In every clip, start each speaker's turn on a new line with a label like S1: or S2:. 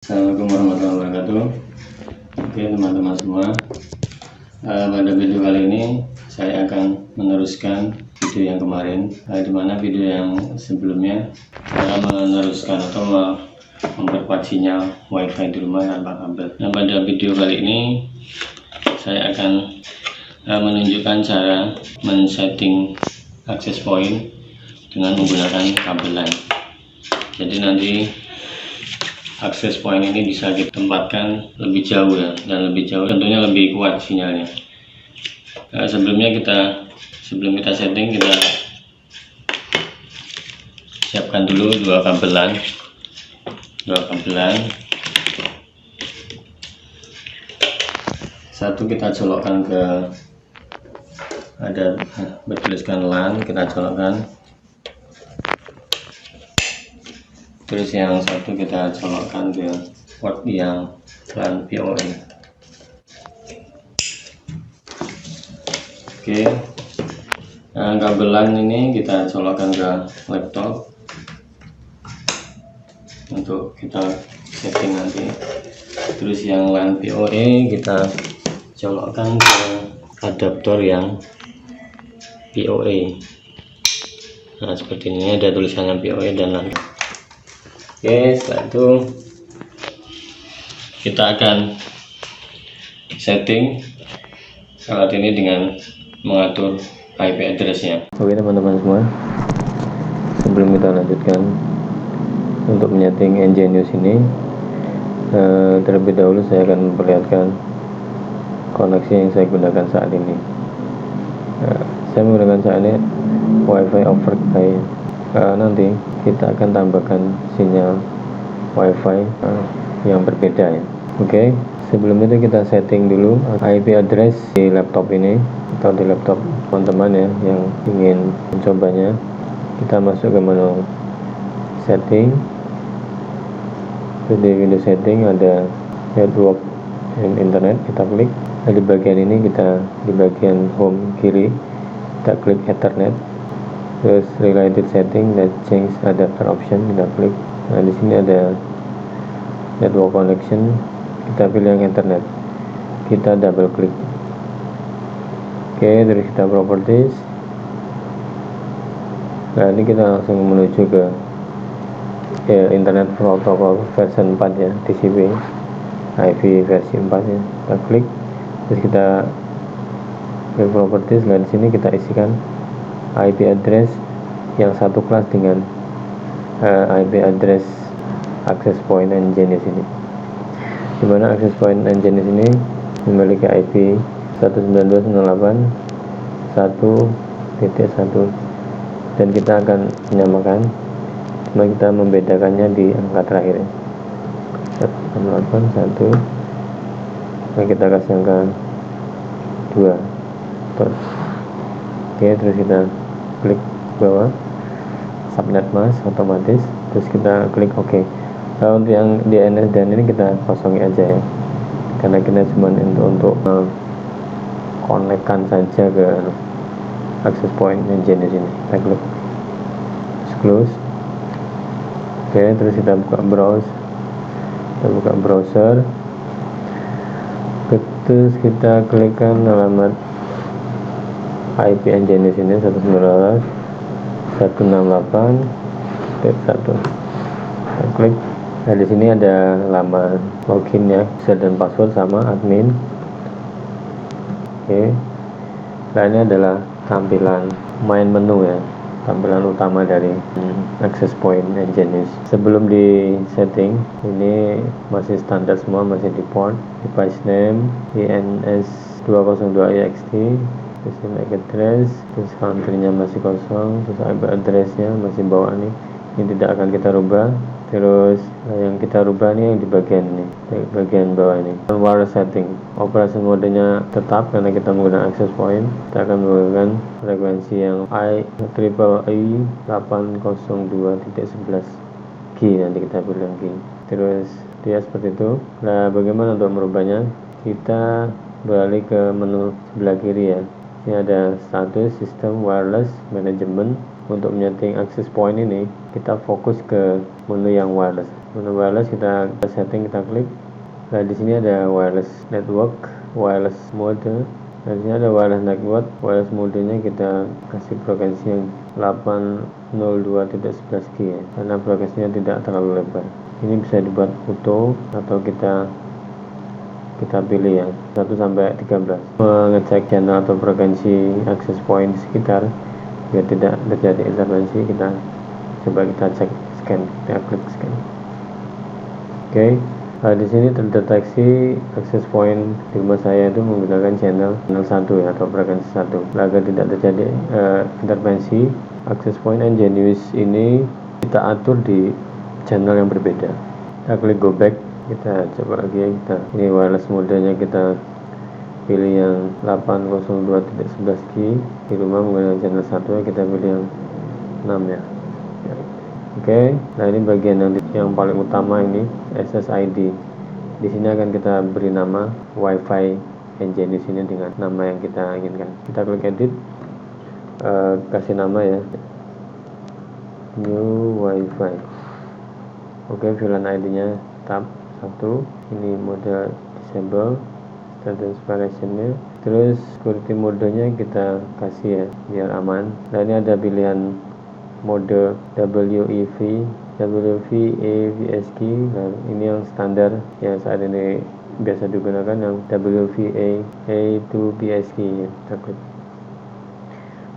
S1: Assalamualaikum warahmatullahi wabarakatuh. Oke teman-teman semua, pada video kali ini saya akan meneruskan video yang kemarin, di mana video yang sebelumnya saya meneruskan atau memperkuat sinyal wifi di rumah tanpa kabel. Nah, pada video kali ini saya akan menunjukkan cara men-setting access point dengan menggunakan kabel LAN. Jadi nanti akses point ini bisa ditempatkan lebih jauh ya, dan lebih jauh tentunya lebih kuat sinyalnya. Sebelum kita setting, kita siapkan dulu dua kabelan. Satu kita colokkan ke, ada bertuliskan LAN, kita colokkan. Terus yang satu kita colokkan ke port yang LAN PoE. Oke, nah, kabel LAN ini kita colokkan ke laptop untuk kita setting nanti. Terus yang LAN PoE kita colokkan ke adaptor yang PoE. Nah, seperti ini ada tulisannya PoE dan LAN. Oke, setelah itu kita akan setting alat ini dengan mengatur IP address-nya. Oke teman-teman semua, sebelum kita lanjutkan untuk menyeting Engenius ini, terlebih dahulu saya akan memperlihatkan koneksi yang saya gunakan saat ini. Saya menggunakan saat ini WiFi over Sky. Nanti kita akan tambahkan sinyal WiFi yang berbeda ya. Oke, sebelum itu kita setting dulu IP address di laptop ini atau di laptop teman-teman ya yang ingin mencobanya. Kita masuk ke menu setting. Di window setting ada network and internet, kita klik. Nah, di bagian ini di bagian home kiri kita klik Ethernet. Terus related setting dan change adapter option, kita klik. Nah, di sini ada network connection, kita pilih yang internet, kita double klik. Oke, terus kita properties. Nah, ini kita langsung menuju ke internet protocol version 4 ya, TCP IP versi 4 ya. Kita klik, terus kita pilih properties. Nah, di sini kita isikan IP address yang satu kelas dengan IP address access point Engenius ini, dimana access point Engenius ini memiliki IP 192.168.1.1 dan kita akan menyamakan, cuma kita membedakannya di angka terakhir ya. 168.1, nah kita kasih angka 2 terus. Oke, terus kita klik bawah subnet mask otomatis, terus kita klik OK. Nah, untuk yang DNS dan ini kita kosongi aja ya, karena kita cuma untuk konekkan saja ke access point yang jenis ini. Kita klik close. Oke, terus kita buka browser, terus kita klikkan alamat IP Engenius ini 192.168.1. Kita klik. Nah, di sini ada laman login ya, user dan password sama admin. Oke. Nah, ini adalah tampilan main menu ya, tampilan utama dari access point Engenius. Sebelum di setting, ini masih standar semua, masih di port, device name INS202EXT, terus MAC address, terus country-nya masih kosong, terus IP address-nya masih bawah nih, ini tidak akan kita rubah. Terus yang kita rubah nih yang di bagian ini, di bagian bawah ini, wireless setting, operasi modenya tetap karena kita menggunakan access point. Kita akan menggunakan frekuensi yang IEEE 802.11G, nanti kita pilih G. Terus dia seperti itu. Nah, bagaimana untuk merubahnya? Kita beralih ke menu sebelah kiri ya. Ini ada status sistem wireless management. untuk menyeting access point ini, kita fokus ke menu yang wireless. Menu wireless kita setting, kita klik. Nah, di sini ada wireless network, wireless mode. Nah, di sini ada wireless network. Wireless modenya kita kasih frekuensi yang 802.11 G ya, karena frekuensinya tidak terlalu lebar. Ini bisa dibuat auto atau kita pilih ya 1 sampai 13. Mengecek channel atau frekuensi access point sekitar biar tidak terjadi interferensi, kita cek scan, kita klik scan. Oke. Di sini terdeteksi access point di rumah saya itu menggunakan channel 1 ya, atau frekuensi 1. Agar tidak terjadi intervensi, access point Engenius ini kita atur di channel yang berbeda. Kita klik go back, kita coba lagi, ini wireless modenya kita pilih yang 802.11 G. Di rumah menggunakan channel 1, kita pilih yang 6 ya. Oke, nah ini bagian yang paling utama, ini SSID. Di sini akan kita beri nama Wi-Fi Engenius ini dengan nama yang kita inginkan. Kita klik edit, kasih nama ya, new Wi-Fi. Oke, VLAN ID-nya tab 1. Ini mode disable, start inspiration-nya. Terus security modenya kita kasih ya, biar aman. Nah, ini ada pilihan mode WEV, WVA-VSG. Nah, ini yang standar yang saat ini biasa digunakan, yang WVA-A2PSG ya. Kita klik.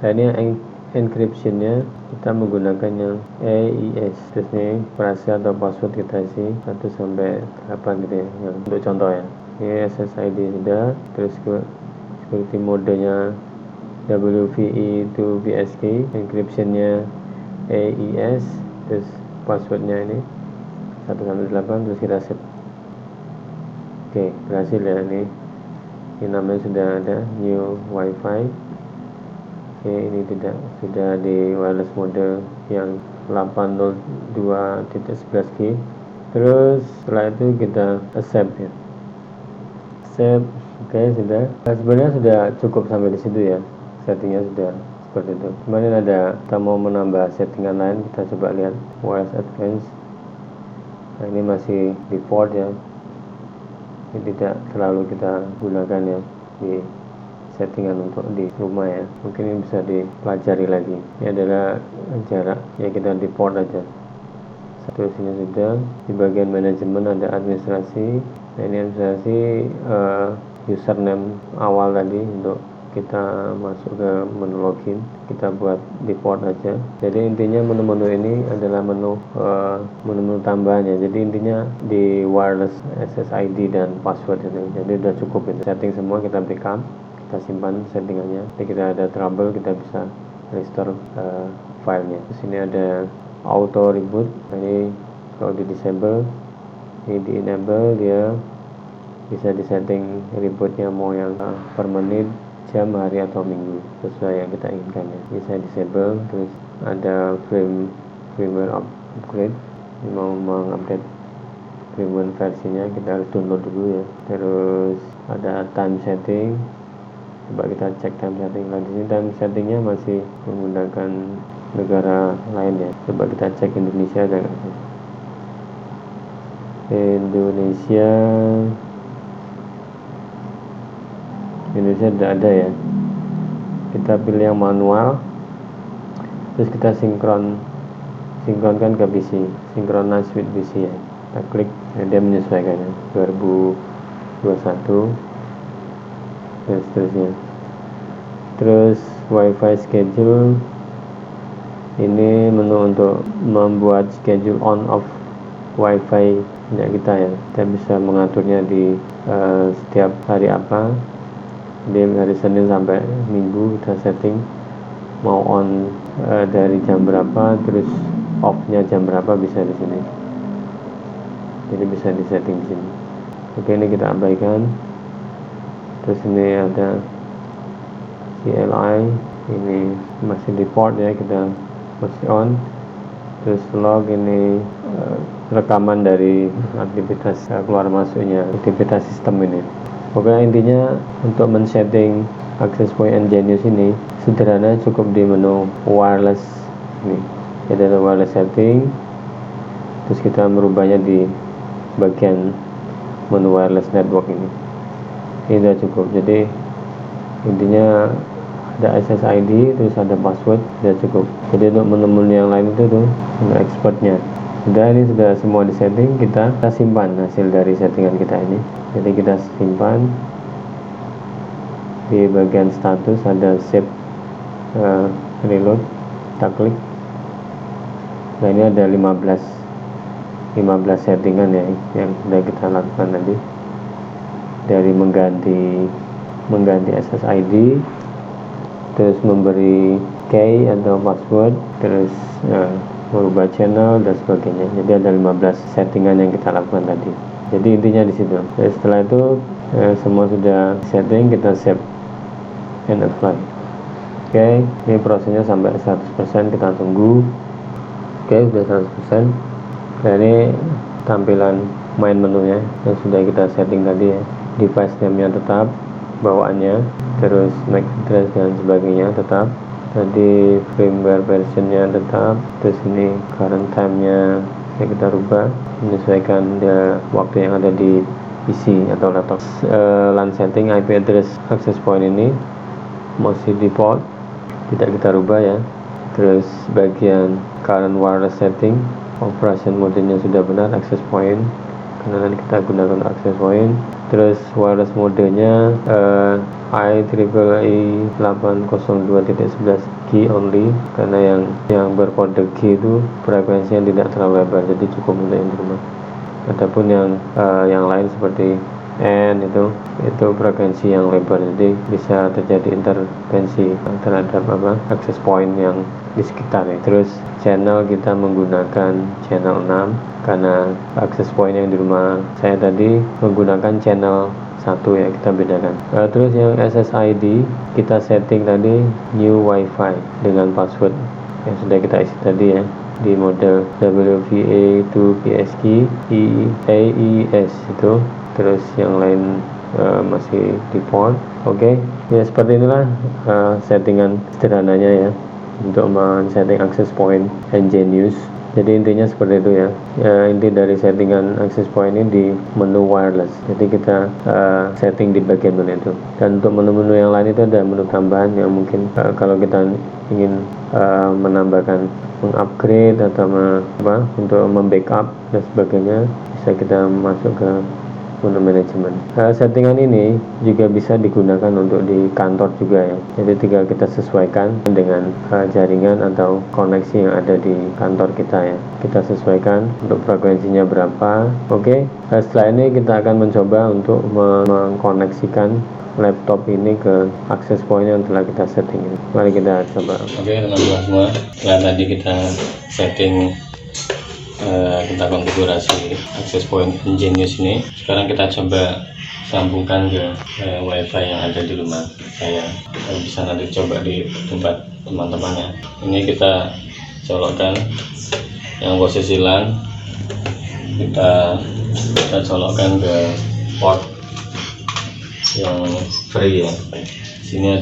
S1: Nah, ini yang encryption-nya kita menggunakan yang AES. Terus ini rahasia atau password kita isi 1 sampai 8 gitu ya, yang untuk contoh ya. Ini SSID sudah. Terus security modenya WVE2PSG, encryption-nya AES, terus passwordnya ini 1 sampai 8, terus kita save. Oke, berhasil ya. Ini namanya sudah ada, new Wi-Fi. Oke, ini sudah di wireless mode yang 802.11 G. Terus setelah itu kita accept ya. Accept. Oke, sudah. Nah, sebenarnya sudah cukup sampai di situ ya. Settingnya sudah seperti itu. Kemudian kita mau menambah settingan lain, kita coba lihat wireless advanced. Nah, ini masih default ya. Ini tidak selalu kita gunakan ya di settingan untuk di rumah ya. Mungkin ini bisa dipelajari lagi. Ini adalah jarak ya, kita default aja. Terus ini sudah di bagian manajemen ada administrasi. Nah, ini administrasi username awal tadi untuk kita masuk ke menu login, kita buat default aja. Jadi intinya menu-menu ini adalah menu tambahannya. Jadi intinya di wireless SSID dan password itu. Jadi udah cukup itu. Setting semua kita backup, kita simpan settingannya. Jadi kita ada trouble, kita bisa restore filenya. Di sini ada auto reboot. Jadi kalau di disable, ini di enable, dia bisa disetting rebootnya mau yang per menit, jam, hari, atau minggu sesuai yang kita inginkan ya. Bisa disable. Terus ada firmware upgrade, ini mau mengupdate firmware versinya, kita harus download dulu ya. Terus ada time setting, coba kita cek time setting. Nah, di sini time settingnya masih menggunakan negara lain ya. Coba kita cek Indonesia ada nggak? Indonesia tidak ada ya. Kita pilih yang manual, terus kita sinkronkan ke PC, synchronize with PC ya. Kita klik, dia menyesuaikan ya, 2021 dan seterusnya. Terus Wi-Fi schedule, ini menu untuk membuat schedule on off Wi-Fi kita ya. Kita bisa mengaturnya di setiap hari apa. Di hari Senin sampai Minggu kita setting mau on dari jam berapa, terus off-nya jam berapa, bisa di sini. Jadi bisa disetting di sini. Oke, ini kita abaikan. Terus ini ada CLI, ini masih default ya, kita masih on. Terus log, ini rekaman dari aktivitas keluar masuknya, aktivitas sistem ini. Oke, intinya untuk men-setting access point Engenius ini sederhana, cukup di menu wireless ini. Jadi ada wireless setting, terus kita merubahnya di bagian menu wireless network ini. Ini sudah cukup. Jadi intinya ada SSID, terus ada password, sudah cukup. Jadi untuk menu-menu yang lain itu tuh untuk expertnya. Sudah, ini sudah semua di setting. Kita simpan hasil dari settingan kita ini. Jadi kita simpan di bagian status, ada save reload, kita klik. Nah, ini ada 15 settingan ya yang sudah kita lakukan tadi, dari mengganti SSID, terus memberi key atau password, terus merubah channel dan sebagainya. Jadi ada 15 settingan yang kita lakukan tadi. Jadi intinya di situ. Jadi setelah itu semua sudah setting, kita save and apply. Oke, ini prosesnya sampai 100%, kita tunggu. Oke, sudah 100%. Nah, ini tampilan main menunya yang sudah kita setting tadi ya. Device name-nya tetap, bawaannya, terus MAC address dan sebagainya tetap. Tadi firmware versionnya tetap, terus ini current time-nya kita rubah menyesuaikan waktu yang ada di PC atau laptop. LAN setting IP address access point ini masih default, tidak kita rubah ya. Terus bagian current wireless setting, operation modenya sudah benar, access point karena nanti kita gunakan access point. Terus wireless modenya IEEE 802.11 G only, karena yang berkode G itu frekuensinya tidak terlalu lebar, jadi cukup untuk yang di rumah. Adapun yang lain seperti N itu frekuensi yang lebar, jadi bisa terjadi intervensi terhadap access point yang di sekitarnya. Terus channel kita menggunakan channel 6 karena access point yang di rumah saya tadi menggunakan channel 1 ya, kita bedakan. Terus yang SSID kita setting tadi new wifi dengan password yang sudah kita isi tadi ya, di model WVA2PSG AES itu. Terus yang lain masih default. Oke, ya seperti inilah settingan sederhananya ya untuk men-setting access point nGenius. Jadi intinya seperti itu ya. Inti dari settingan access point ini di menu wireless. Jadi kita setting di bagian menu itu. Dan untuk menu-menu yang lain itu ada menu tambahan yang mungkin kalau kita ingin menambahkan, mengupgrade atau untuk membackup dan sebagainya, bisa kita masuk ke menu manajemen. Settingan ini juga bisa digunakan untuk di kantor juga ya. Jadi tinggal kita sesuaikan dengan jaringan atau koneksi yang ada di kantor kita ya. Kita sesuaikan untuk frekuensinya berapa. Oke. Setelah ini kita akan mencoba untuk mengkoneksikan laptop ini ke access point yang telah kita setting ini. Mari kita coba. Oke teman-teman semua, setelah tadi kita setting, kita konfigurasi access point nGenius ini, sekarang kita coba sambungkan ke wifi yang ada di rumah saya. Bisa nanti coba di tempat teman-teman ya. Ini kita colokkan yang posisi LAN, kita colokkan ke port yang free ya. Sini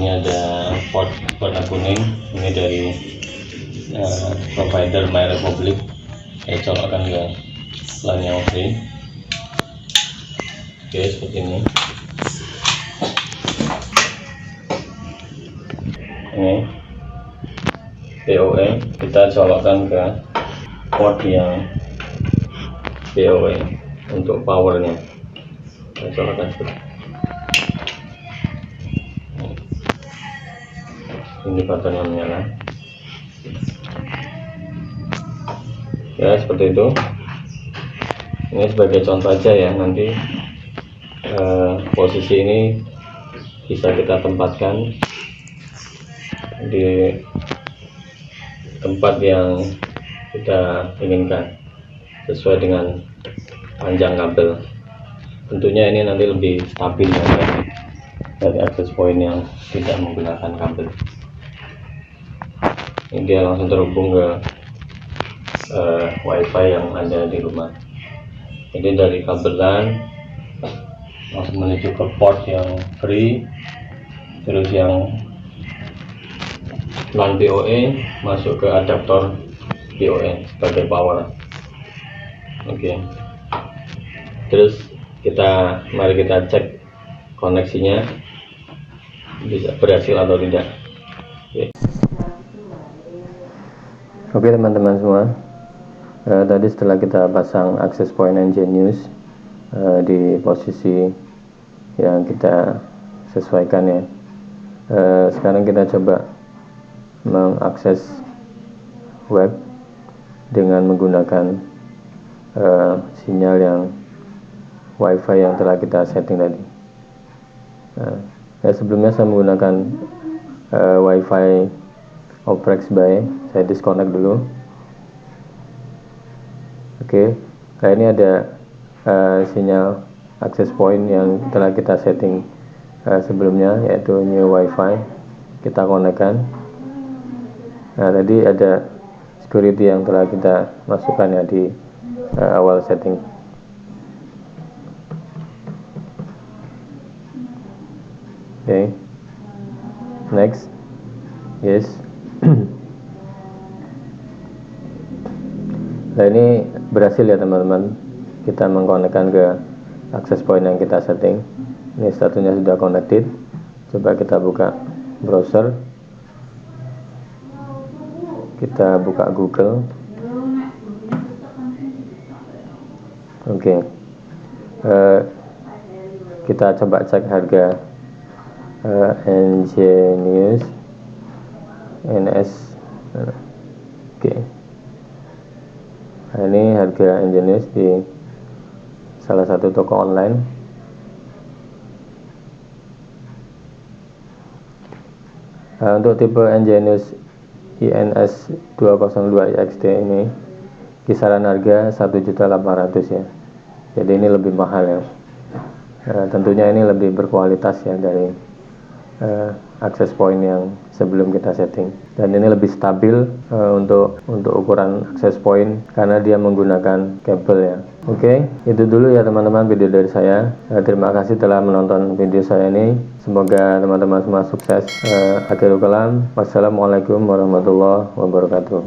S1: ada port warna kuning, ini dari provider MyRepublic. Saya colokkan ke LAN yang free. Oke, seperti ini. Ini PoE, kita colokkan ke port yang PoE untuk powernya. Kita colokkan seperti ini. Indikatornya menyala. Ya seperti itu. Ini sebagai contoh aja ya, nanti posisi ini bisa kita tempatkan di tempat yang kita inginkan sesuai dengan panjang kabel. Tentunya ini nanti lebih stabil ya, dari access point yang tidak menggunakan kabel. Ini dia langsung terhubung ke wifi yang ada di rumah. Jadi dari kabel LAN langsung menuju ke port yang free, terus yang LAN PoE masuk ke adaptor PoE sebagai power. Oke. Terus mari kita cek koneksinya bisa berhasil atau tidak. Oke teman-teman semua, tadi setelah kita pasang access point Engenius di posisi yang kita sesuaikan ya, sekarang kita coba mengakses web dengan menggunakan sinyal yang WiFi yang telah kita setting tadi. Sebelumnya saya menggunakan WiFi Oprex by, saya disconnect dulu. Oke, kayak ini ada sinyal access point yang telah kita setting sebelumnya, yaitu new WiFi. Kita konekkan. Nah, tadi ada security yang telah kita masukkan ya di awal setting. Oke, next, yes. Nah, ini berhasil ya teman-teman, kita mengkonekkan ke access point yang kita setting. Ini statusnya sudah connected. Coba kita buka browser, kita buka Google. Oke. Kita coba cek harga Engenius NS. Oke. Nah, ini harga Engenius di salah satu toko online. Untuk tipe Engenius INS 202 XT ini kisaran harga 1.800.000 ya. Jadi ini lebih mahal ya. Tentunya ini lebih berkualitas ya dari access point yang sebelum kita setting, dan ini lebih stabil untuk ukuran access point karena dia menggunakan kabel ya. Oke, itu dulu ya teman-teman video dari saya. Terima kasih telah menonton video saya ini. Semoga teman-teman semua sukses. Akhirul kalam, wassalamualaikum warahmatullahi wabarakatuh.